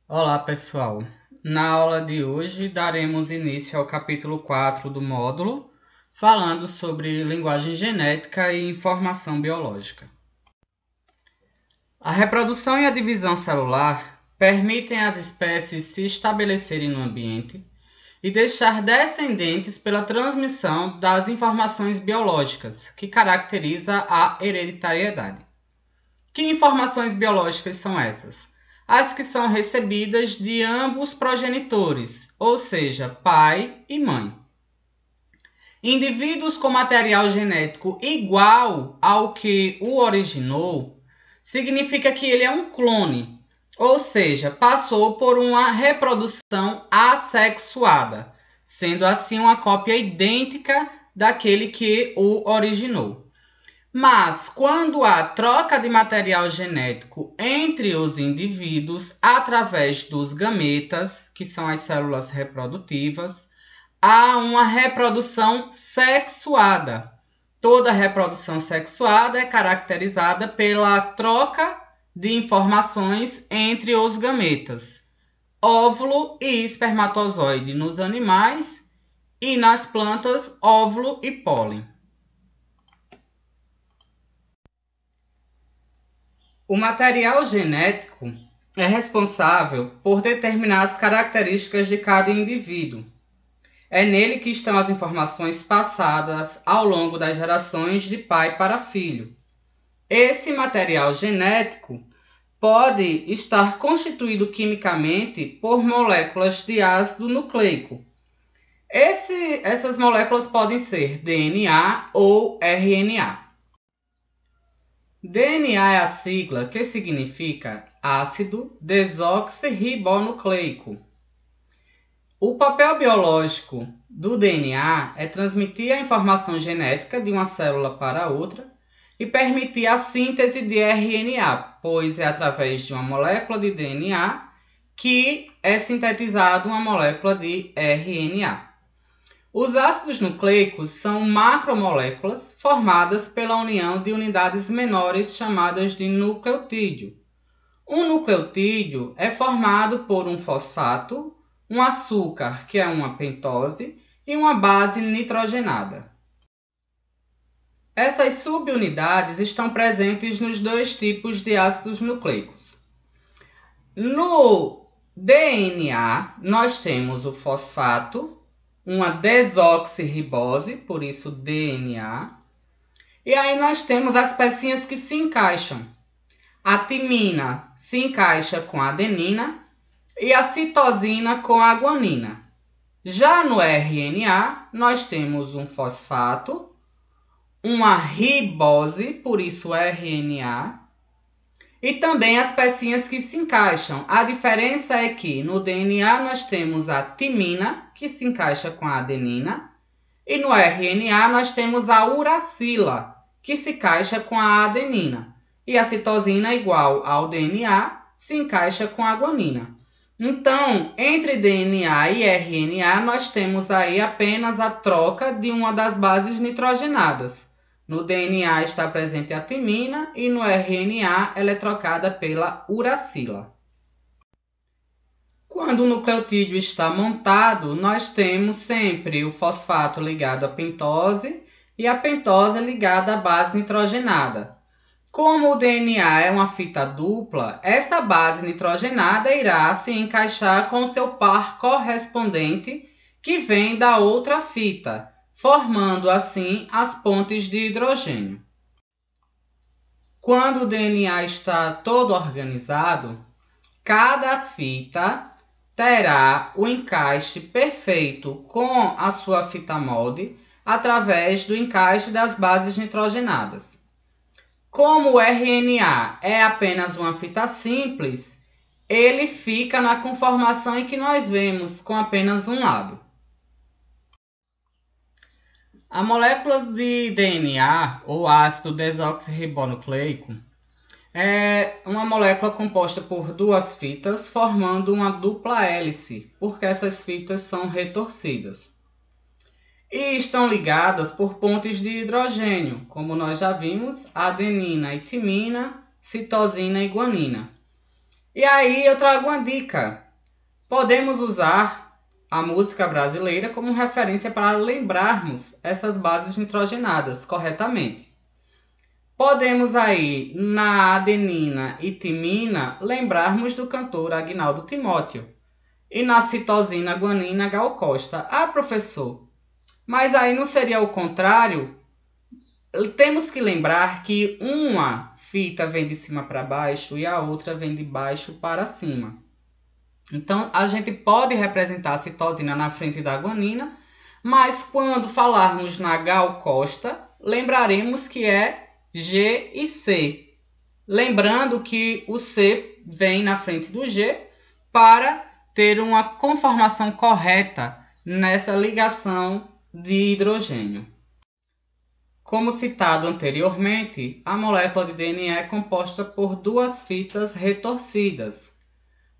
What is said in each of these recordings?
Olá, pessoal. Na aula de hoje daremos início ao capítulo 4 do módulo, falando sobre linguagem genética e informação biológica. A reprodução e a divisão celular permitem às espécies se estabelecerem no ambiente e deixar descendentes pela transmissão das informações biológicas, que caracteriza a hereditariedade. Que informações biológicas são essas? As que são recebidas de ambos progenitores, ou seja, pai e mãe. Indivíduos com material genético igual ao que o originou significa que ele é um clone, ou seja, passou por uma reprodução assexuada, sendo assim uma cópia idêntica daquele que o originou. Mas, quando há troca de material genético entre os indivíduos através dos gametas, que são as células reprodutivas, há uma reprodução sexuada. Toda reprodução sexuada é caracterizada pela troca de informações entre os gametas, óvulo e espermatozoide nos animais e nas plantas, óvulo e pólen. O material genético é responsável por determinar as características de cada indivíduo. É nele que estão as informações passadas ao longo das gerações de pai para filho. Esse material genético pode estar constituído quimicamente por moléculas de ácido nucleico. Essas moléculas podem ser DNA ou RNA. DNA é a sigla que significa ácido desoxirribonucleico. O papel biológico do DNA é transmitir a informação genética de uma célula para outra e permitir a síntese de RNA, pois é através de uma molécula de DNA que é sintetizada uma molécula de RNA. Os ácidos nucleicos são macromoléculas formadas pela união de unidades menores chamadas de nucleotídeo. Um nucleotídeo é formado por um fosfato, um açúcar, que é uma pentose, e uma base nitrogenada. Essas subunidades estão presentes nos dois tipos de ácidos nucleicos. No DNA, nós temos o fosfato, uma desoxirribose, por isso DNA. E aí nós temos as pecinhas que se encaixam. A timina se encaixa com a adenina e a citosina com a guanina. Já no RNA, nós temos um fosfato, uma ribose, por isso RNA, e também as pecinhas que se encaixam. A diferença é que no DNA nós temos a timina, que se encaixa com a adenina, e no RNA nós temos a uracila, que se encaixa com a adenina. E a citosina, igual ao DNA, se encaixa com a guanina. Então, entre DNA e RNA, nós temos aí apenas a troca de uma das bases nitrogenadas. No DNA está presente a timina e no RNA ela é trocada pela uracila. Quando o nucleotídeo está montado, nós temos sempre o fosfato ligado à pentose e a pentose ligada à base nitrogenada. Como o DNA é uma fita dupla, essa base nitrogenada irá se encaixar com seu par correspondente que vem da outra fita, formando assim as pontes de hidrogênio. Quando o DNA está todo organizado, cada fita terá o encaixe perfeito com a sua fita molde através do encaixe das bases nitrogenadas. Como o RNA é apenas uma fita simples, ele fica na conformação em que nós vemos, com apenas um lado. A molécula de DNA, ou ácido desoxirribonucleico, é uma molécula composta por duas fitas, formando uma dupla hélice, porque essas fitas são retorcidas. E estão ligadas por pontes de hidrogênio, como nós já vimos, adenina e timina, citosina e guanina. E aí eu trago uma dica. Podemos usar a música brasileira como referência para lembrarmos essas bases nitrogenadas corretamente. Podemos aí, na adenina e timina, lembrarmos do cantor Agnaldo Timóteo. E na citosina, guanina, Gal Costa. Ah, professor, mas aí não seria o contrário? Temos que lembrar que uma fita vem de cima para baixo e a outra vem de baixo para cima. Então, a gente pode representar a citosina na frente da guanina, mas quando falarmos na Gal Costa, lembraremos que é G e C. Lembrando que o C vem na frente do G para ter uma conformação correta nessa ligação de hidrogênio. Como citado anteriormente, a molécula de DNA é composta por duas fitas retorcidas.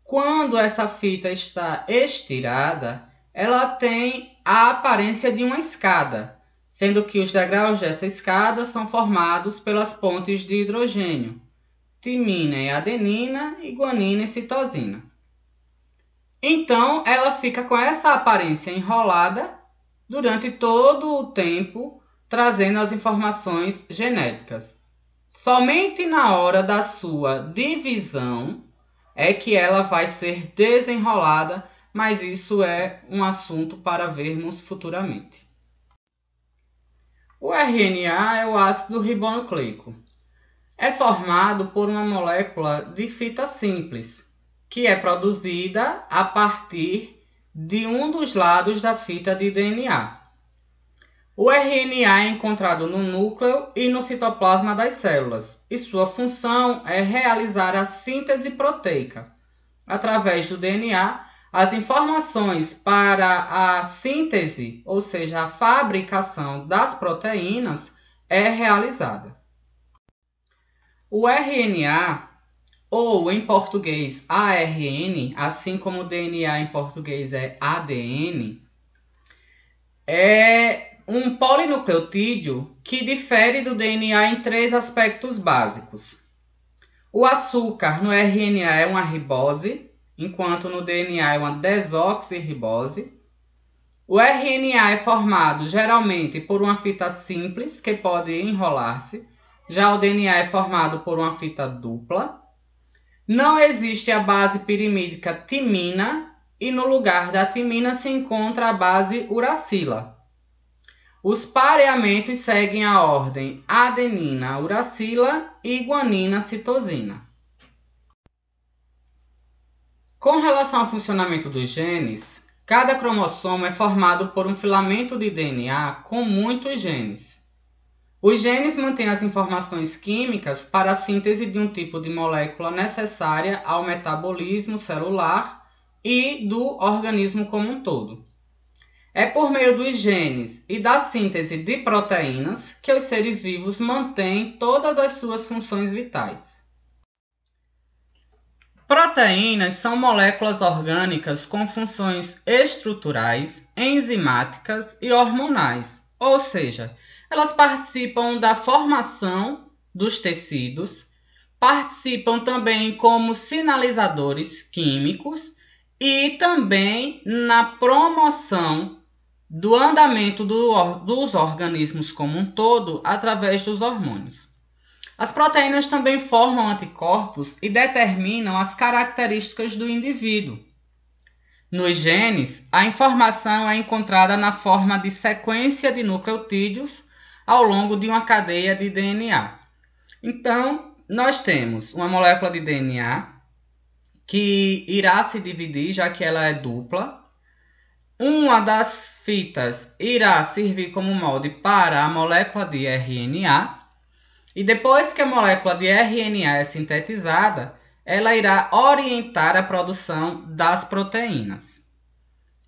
Quando essa fita está estirada, ela tem a aparência de uma escada, sendo que os degraus dessa escada são formados pelas pontes de hidrogênio, timina e adenina e guanina e citosina. Então, ela fica com essa aparência enrolada durante todo o tempo, trazendo as informações genéticas. Somente na hora da sua divisão é que ela vai ser desenrolada, mas isso é um assunto para vermos futuramente. O RNA é o ácido ribonucleico. É formado por uma molécula de fita simples, que é produzida a partir de um dos lados da fita de DNA. O RNA é encontrado no núcleo e no citoplasma das células, e sua função é realizar a síntese proteica. Através do DNA, as informações para a síntese, ou seja, a fabricação das proteínas, é realizada. O RNA, ou em português ARN, assim como o DNA em português é ADN, é um polinucleotídeo que difere do DNA em três aspectos básicos. O açúcar no RNA é uma ribose, enquanto no DNA é uma desoxirribose. O RNA é formado geralmente por uma fita simples, que pode enrolar-se. Já o DNA é formado por uma fita dupla. Não existe a base pirimídica timina e no lugar da timina se encontra a base uracila. Os pareamentos seguem a ordem adenina-uracila e guanina-citosina. Com relação ao funcionamento dos genes, cada cromossomo é formado por um filamento de DNA com muitos genes. Os genes mantêm as informações químicas para a síntese de um tipo de molécula necessária ao metabolismo celular e do organismo como um todo. É por meio dos genes e da síntese de proteínas que os seres vivos mantêm todas as suas funções vitais. Proteínas são moléculas orgânicas com funções estruturais, enzimáticas e hormonais, ou seja, elas participam da formação dos tecidos, participam também como sinalizadores químicos e também na promoção do andamento dos organismos como um todo através dos hormônios. As proteínas também formam anticorpos e determinam as características do indivíduo. Nos genes, a informação é encontrada na forma de sequência de nucleotídeos ao longo de uma cadeia de DNA. Então, nós temos uma molécula de DNA que irá se dividir, já que ela é dupla. Uma das fitas irá servir como molde para a molécula de RNA. E depois que a molécula de RNA é sintetizada, ela irá orientar a produção das proteínas.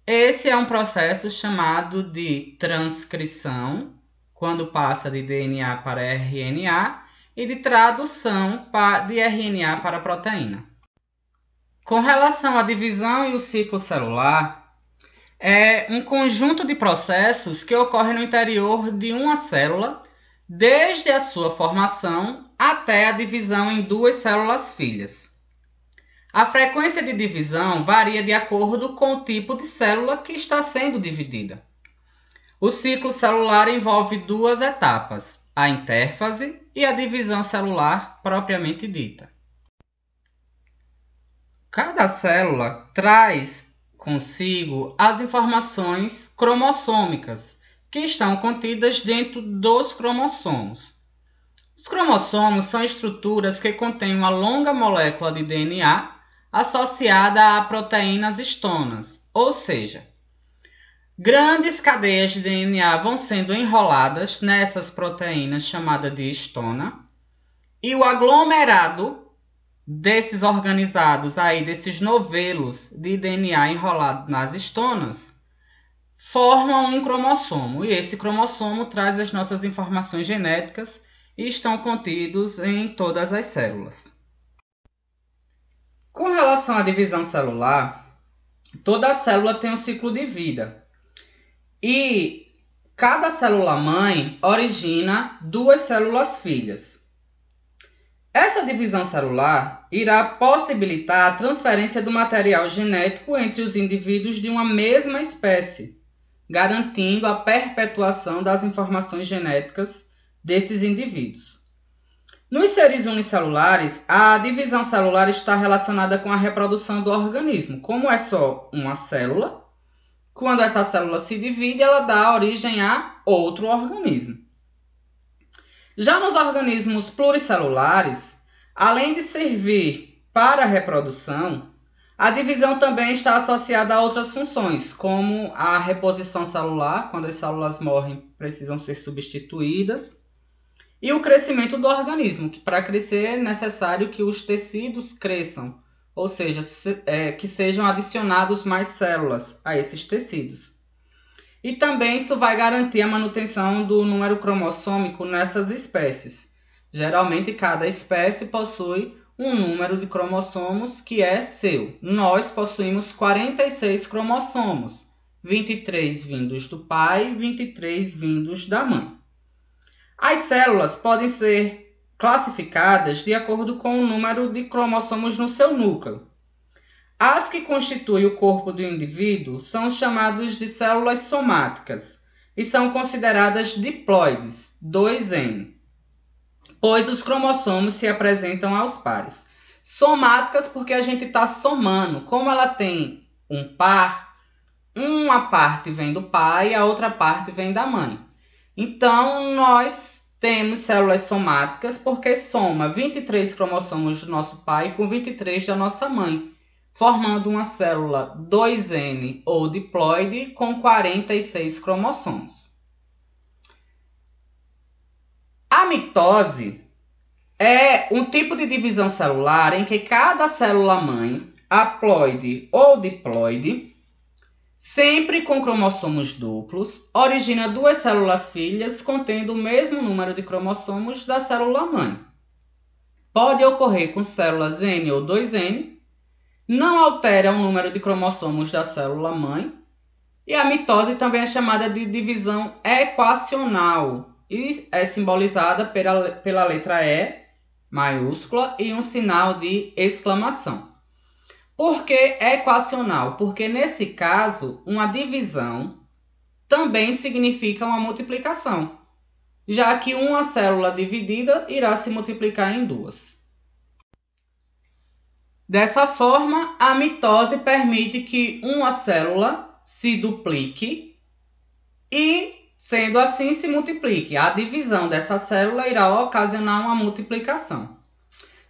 Esse é um processo chamado de transcrição, quando passa de DNA para RNA, e de tradução de RNA para proteína. Com relação à divisão e o ciclo celular, é um conjunto de processos que ocorre no interior de uma célula, desde a sua formação até a divisão em duas células filhas. A frequência de divisão varia de acordo com o tipo de célula que está sendo dividida. O ciclo celular envolve duas etapas, a intérfase e a divisão celular propriamente dita. Cada célula traz consigo as informações cromossômicas que estão contidas dentro dos cromossomos. Os cromossomos são estruturas que contêm uma longa molécula de DNA associada a proteínas histonas, ou seja, grandes cadeias de DNA vão sendo enroladas nessas proteínas chamadas de histona, e o aglomerado desses organizados aí, desses novelos de DNA enrolado nas histonas, formam um cromossomo. E esse cromossomo traz as nossas informações genéticas e estão contidos em todas as células. Com relação à divisão celular, toda célula tem um ciclo de vida. E cada célula-mãe origina duas células filhas. Essa divisão celular irá possibilitar a transferência do material genético entre os indivíduos de uma mesma espécie, garantindo a perpetuação das informações genéticas desses indivíduos. Nos seres unicelulares, a divisão celular está relacionada com a reprodução do organismo. Como é só uma célula, quando essa célula se divide, ela dá origem a outro organismo. Já nos organismos pluricelulares, além de servir para a reprodução, a divisão também está associada a outras funções, como a reposição celular, quando as células morrem, precisam ser substituídas, e o crescimento do organismo, que para crescer é necessário que os tecidos cresçam, ou seja, que sejam adicionados mais células a esses tecidos. E também isso vai garantir a manutenção do número cromossômico nessas espécies. Geralmente, cada espécie possui um número de cromossomos que é seu. Nós possuímos 46 cromossomos, 23 vindos do pai e 23 vindos da mãe. As células podem ser classificadas de acordo com o número de cromossomos no seu núcleo. As que constituem o corpo do indivíduo são chamadas de células somáticas e são consideradas diploides, 2N, pois os cromossomos se apresentam aos pares. Somáticas porque a gente está somando. Como ela tem um par, uma parte vem do pai e a outra parte vem da mãe. Então, nós temos células somáticas porque soma 23 cromossomos do nosso pai com 23 da nossa mãe, formando uma célula 2N ou diploide com 46 cromossomos. A mitose é um tipo de divisão celular em que cada célula-mãe, haploide ou diploide, sempre com cromossomos duplos, origina duas células filhas contendo o mesmo número de cromossomos da célula-mãe. Pode ocorrer com células N ou 2N, não altera o número de cromossomos da célula-mãe, e a mitose também é chamada de divisão equacional e é simbolizada pela letra E maiúscula e um sinal de exclamação. Por que equacional? Porque nesse caso, uma divisão também significa uma multiplicação, já que uma célula dividida irá se multiplicar em duas. Dessa forma, a mitose permite que uma célula se duplique e, sendo assim, se multiplique. A divisão dessa célula irá ocasionar uma multiplicação.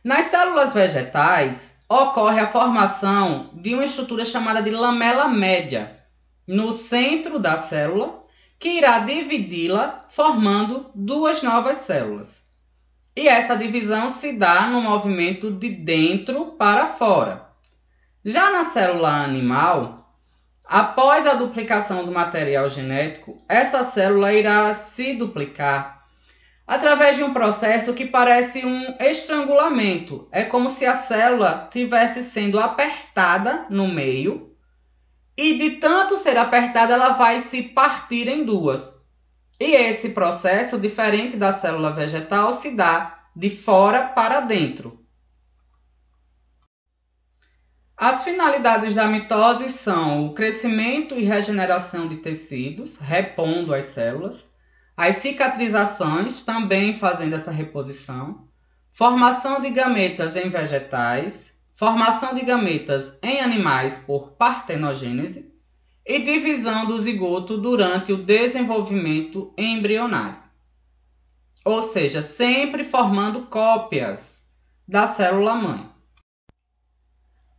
Nas células vegetais, ocorre a formação de uma estrutura chamada de lamela média no centro da célula, que irá dividi-la formando duas novas células. E essa divisão se dá no movimento de dentro para fora. Já na célula animal, após a duplicação do material genético, essa célula irá se duplicar através de um processo que parece um estrangulamento. É como se a célula estivesse sendo apertada no meio e de tanto ser apertada ela vai se partir em duas. E esse processo, diferente da célula vegetal, se dá de fora para dentro. As finalidades da mitose são o crescimento e regeneração de tecidos, repondo as células, as cicatrizações, também fazendo essa reposição, formação de gametas em vegetais, formação de gametas em animais por partenogênese e divisão do zigoto durante o desenvolvimento embrionário. Ou seja, sempre formando cópias da célula-mãe.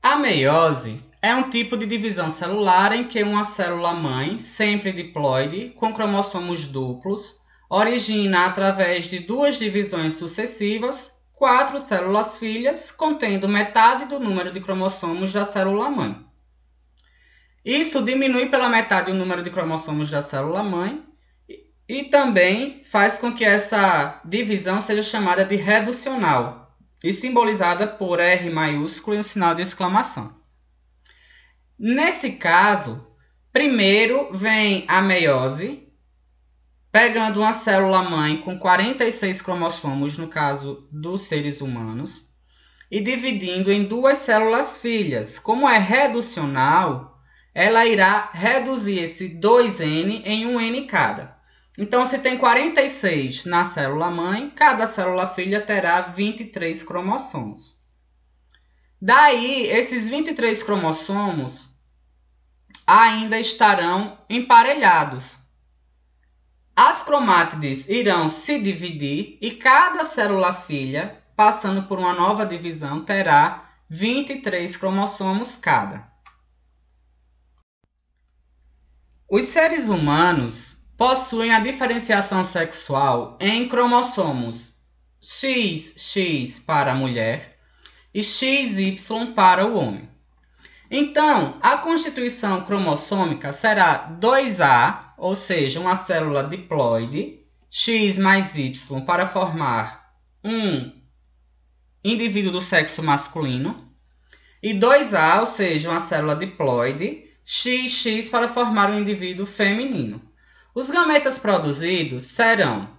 A meiose é um tipo de divisão celular em que uma célula-mãe, sempre diploide, com cromossomos duplos, origina através de duas divisões sucessivas 4 células-filhas contendo metade do número de cromossomos da célula-mãe. Isso diminui pela metade o número de cromossomos da célula-mãe e também faz com que essa divisão seja chamada de reducional e simbolizada por R maiúsculo e um sinal de exclamação. Nesse caso, primeiro vem a meiose, pegando uma célula-mãe com 46 cromossomos, no caso dos seres humanos, e dividindo em 2 células-filhas. Como é reducional, ela irá reduzir esse 2N em 1N cada. Então, se tem 46 na célula-mãe, cada célula-filha terá 23 cromossomos. Daí, esses 23 cromossomos ainda estarão emparelhados. As cromátides irão se dividir e cada célula-filha, passando por uma nova divisão, terá 23 cromossomos cada. Os seres humanos possuem a diferenciação sexual em cromossomos XX para a mulher e XY para o homem. Então, a constituição cromossômica será 2A, ou seja, uma célula diploide, X mais Y para formar um indivíduo do sexo masculino, e 2A, ou seja, uma célula diploide, XX para formar um indivíduo feminino. Os gametas produzidos serão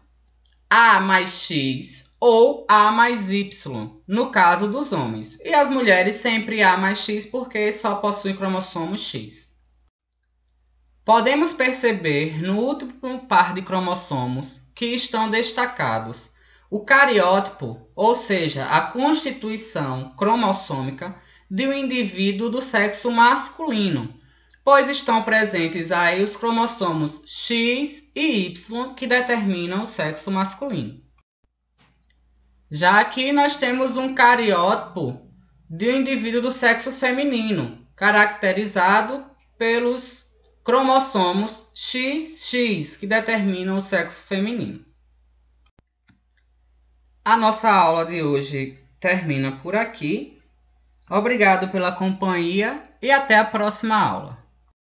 A mais X ou A mais Y, no caso dos homens. E as mulheres sempre A mais X, porque só possuem cromossomo X. Podemos perceber no último par de cromossomos que estão destacados o cariótipo, ou seja, a constituição cromossômica de um indivíduo do sexo masculino, pois estão presentes aí os cromossomos X e Y que determinam o sexo masculino. Já aqui nós temos um cariótipo de um indivíduo do sexo feminino, caracterizado pelos cromossomos XX, que determinam o sexo feminino. A nossa aula de hoje termina por aqui. Obrigado pela companhia e até a próxima aula.